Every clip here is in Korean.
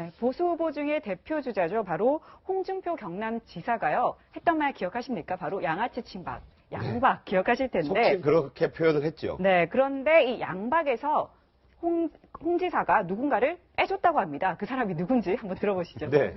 네, 보수 후보 중에 대표 주자죠. 바로 홍준표 경남지사가요. 했던 말 기억하십니까? 바로 양아치 친박, 양박 기억하실 텐데. 속칭 그렇게 표현을 했죠. 네, 그런데 이 양박에서 홍 지사가 누군가를 빼줬다고 합니다. 그 사람이 누군지 한번 들어보시죠. 네.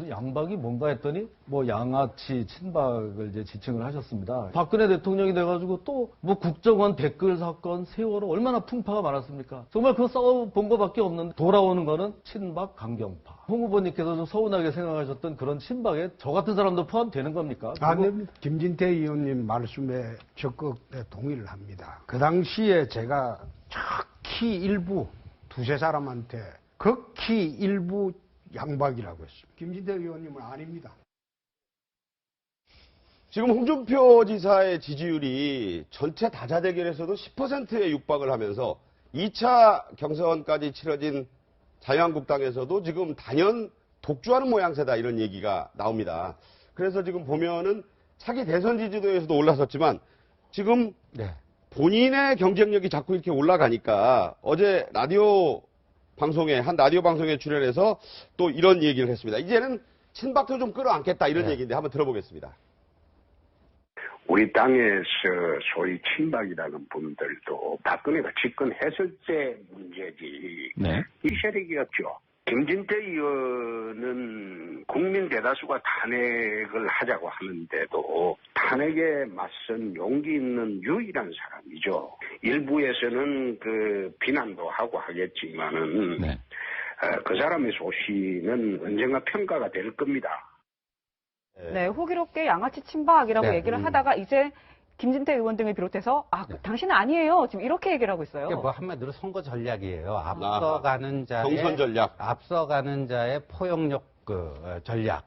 양박이 뭔가 했더니 뭐 양아치 친박을 이제 지칭을 하셨습니다. 박근혜 대통령이 돼가지고 또 뭐 국정원 댓글 사건 세월호 얼마나 풍파가 많았습니까? 정말 그거 싸워본 거밖에 없는데 돌아오는 거는 친박 강경파. 홍 후보님께서 좀 서운하게 생각하셨던 그런 친박에 저 같은 사람도 포함되는 겁니까? 아닙니다. 김진태 의원님 말씀에 적극 동의를 합니다. 그 당시에 제가 극히 일부 두세 사람한테 극히 일부 양박이라고 했습니다. 김진태 의원님은 아닙니다. 지금 홍준표 지사의 지지율이 전체 다자 대결에서도 10%에 육박을 하면서 2차 경선까지 치러진 자유한국당에서도 지금 단연 독주하는 모양새다 이런 얘기가 나옵니다. 그래서 지금 보면은 차기 대선 지지도에서도 올라섰지만 지금 본인의 경쟁력이 자꾸 이렇게 올라가니까 어제 한 라디오 방송에 출연해서 또 이런 얘기를 했습니다. 이제는 친박도 좀 끌어안겠다 이런 얘기인데 한번 들어보겠습니다. 우리 땅에서 소위 친박이라는 분들도 박근혜가 집권했을 때 문제지. 이 세력이었죠. 김진태 의원은 국민 대다수가 탄핵을 하자고 하는데도 탄핵에 맞선 용기 있는 유일한 사람이죠. 일부에서는 그 비난도 하고 하겠지만은 그 사람의 소신은 언젠가 평가가 될 겁니다. 네, 호기롭게 양아치 친박이라고 얘기를 하다가 이제 김진태 의원 등을 비롯해서 당신은 아니에요. 지금 이렇게 얘기를 하고 있어요. 뭐 한마디로 선거 전략이에요. 앞서가는 자의 경선 전략. 앞서가는 자의 포용력 전략.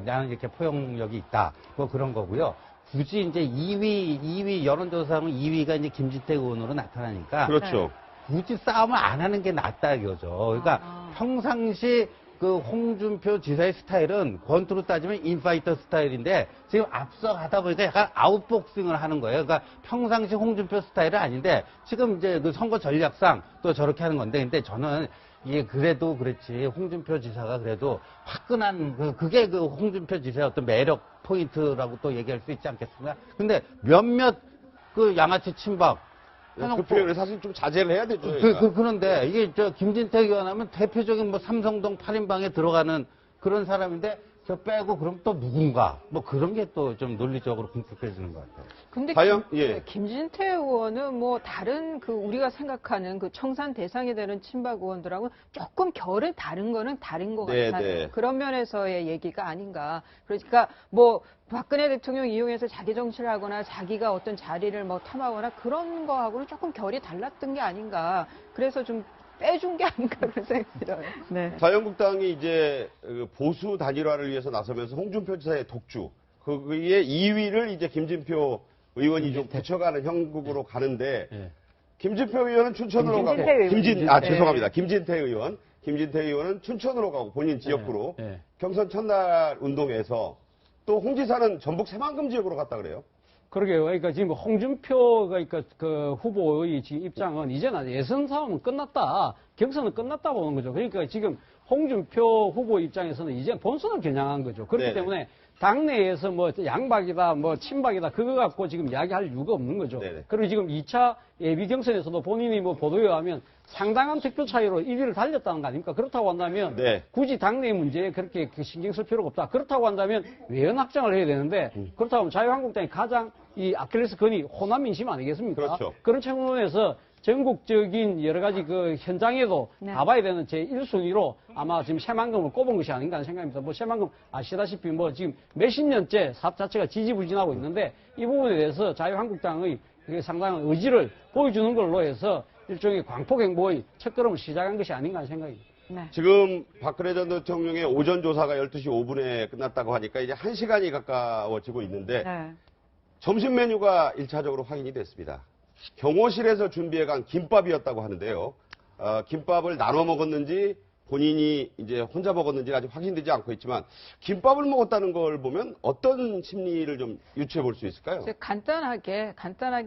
나는 이렇게 포용력이 있다. 뭐 그런 거고요. 굳이 이제 2위 여론조사는 2위가 이제 김진태 의원으로 나타나니까 그렇죠. 굳이 싸움을 안 하는 게 낫다 이거죠. 그러니까 평상시 그 홍준표 지사의 스타일은 권투로 따지면 인파이터 스타일인데 지금 앞서가다 보니까 약간 아웃복싱을 하는 거예요. 그러니까 평상시 홍준표 스타일은 아닌데 지금 이제 그 선거 전략상 또 저렇게 하는 건데 근데 저는 이게 그래도 그렇지 홍준표 지사가 그래도 화끈한 그게 그 홍준표 지사의 어떤 매력 포인트라고 또 얘기할 수 있지 않겠습니까? 근데 몇몇 그 양아치 친박 그 표현을 사실 좀 자제를 해야 되죠. 그런데 이게 김진태 의원 하면 대표적인 뭐 삼성동 8인방에 들어가는 그런 사람인데 저 빼고 그럼 또 누군가 뭐 그런 게 또 좀 논리적으로 궁핍해지는 것 같아요. 근데 김진태 의원은 뭐 다른 그 우리가 생각하는 그 청산 대상이 되는 친박 의원들하고 조금 결은 다른 거는 다른 것 같아요. 그런 면에서의 얘기가 아닌가. 그러니까 뭐 박근혜 대통령 이용해서 자기 정치를 하거나 자기가 어떤 자리를 뭐 탐하거나 그런 거하고는 조금 결이 달랐던 게 아닌가. 그래서 좀 빼준 게 아닌가 그런 생각이 들어요. 네. 자유한국당이 이제 보수 단일화를 위해서 나서면서 홍준표 지사의 독주, 거기에 2위를 이제 김진표 의원이 좀 붙여가는 형국으로 가는데 김진표 의원은 춘천으로 가고 죄송합니다. 김진태 의원은 춘천으로 가고 본인 지역구로 경선 첫날 운동에서 또 홍 지사는 전북 새만금 지역으로 갔다 그래요. 그러게요. 그러니까 지금 홍준표 그러니까 그 후보의 지금 입장은 이제는 예선 싸움은 끝났다. 경선은 끝났다 보는 거죠. 그러니까 지금 홍준표 후보 입장에서는 이제 본선을 겨냥한 거죠. 그렇기 때문에 당내에서 뭐 양박이다, 뭐 친박이다 그거 갖고 지금 이야기할 이유가 없는 거죠. 그리고 지금 2차 예비 경선에서도 본인이 뭐 보도에 의하면 상당한 득표 차이로 1위를 달렸다는 거 아닙니까? 그렇다고 한다면 굳이 당내 문제에 그렇게 신경 쓸 필요가 없다. 그렇다고 한다면 외연 확장을 해야 되는데 그렇다고 하면 자유한국당이 가장 이 아킬레스건이 호남 민심 아니겠습니까? 그렇죠. 그런 측면에서 전국적인 여러 가지 그 현장에도 가봐야 되는 제 1순위로 아마 지금 새만금을 꼽은 것이 아닌가 하는 생각입니다. 뭐 새만금 아시다시피 뭐 지금 몇십 년째 사업 자체가 지지부진하고 있는데 이 부분에 대해서 자유한국당의 상당한 의지를 보여주는 걸로 해서 일종의 광폭행보의 첫걸음을 시작한 것이 아닌가 하는 생각입니다. 지금 박근혜 전 대통령의 오전 조사가 12시 5분에 끝났다고 하니까 이제 1시간이 가까워지고 있는데 점심 메뉴가 1차적으로 확인이 됐습니다. 경호실에서 준비해간 김밥이었다고 하는데요. 김밥을 나눠 먹었는지 본인이 이제 혼자 먹었는지 아직 확인되지 않고 있지만 김밥을 먹었다는 걸 보면 어떤 심리를 좀 유추해 볼 수 있을까요? 간단하게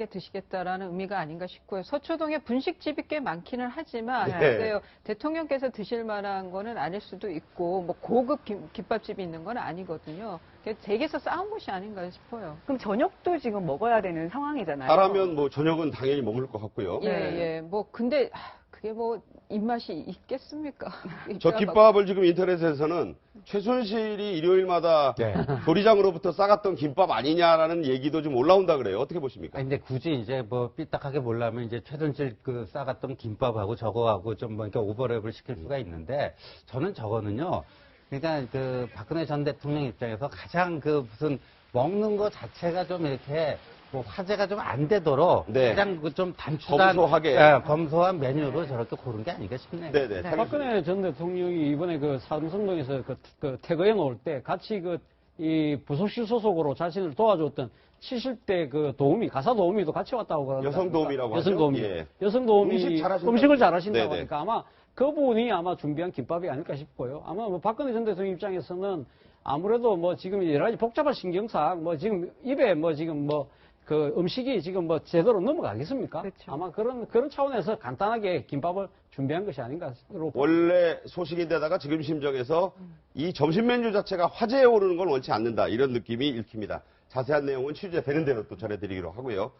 드시겠다라는 의미가 아닌가 싶고요. 서초동에 분식집이 꽤 많기는 하지만 네. 글쎄요, 대통령께서 드실 만한 거는 아닐 수도 있고 뭐 고급 김밥집이 있는 건 아니거든요. 댁에서 싸운 것이 아닌가 싶어요. 그럼 저녁도 지금 먹어야 되는 상황이잖아요. 사라면 뭐 저녁은 당연히 먹을 것 같고요. 예. 뭐 근데 그게 뭐 입맛이 있겠습니까? 저 김밥을 지금 인터넷에서는 최순실이 일요일마다 네. 조리장으로부터 싸갔던 김밥 아니냐라는 얘기도 좀 올라온다 그래요. 어떻게 보십니까? 근데 굳이 이제 뭐 삐딱하게 보려면 이제 최순실 그 싸갔던 김밥하고 저거하고 좀 뭐 이렇게 오버랩을 시킬 수가 있는데 저는 저거는요. 그러니까 그 박근혜 전 대통령 입장에서 가장 그 무슨 먹는 거 자체가 좀 이렇게 뭐 화제가 좀 안 되도록 네. 가장 그 좀 단순한 검소하게. 검소한 메뉴로 저렇게 고른 게 아닌가 싶네요. 네네. 박근혜 전 대통령이 이번에 그 삼성동에서 그 퇴거해 놓을 때 같이 이 부속실 소속으로 자신을 도와줬던 70대 그 도우미, 가사 도우미도 같이 왔다고 그러더라고요. 여성 도우미라고 하죠. 여성 도우미. 예. 여성 도우미. 음식을 잘하신다고 네네. 하니까 아마 그분이 아마 준비한 김밥이 아닐까 싶고요. 아마 뭐 박근혜 전 대통령 입장에서는 아무래도 뭐 지금 여러 가지 복잡한 신경상 뭐 지금 입에 뭐 지금 뭐 그 음식이 지금 뭐 제대로 넘어가겠습니까? 그렇죠. 아마 그런 차원에서 간단하게 김밥을 준비한 것이 아닌가. 원래 소식인데다가 지금 심정에서 이 점심 메뉴 자체가 화제에 오르는 걸 원치 않는다. 이런 느낌이 읽힙니다. 자세한 내용은 취재되는 대로 또 전해드리기로 하고요.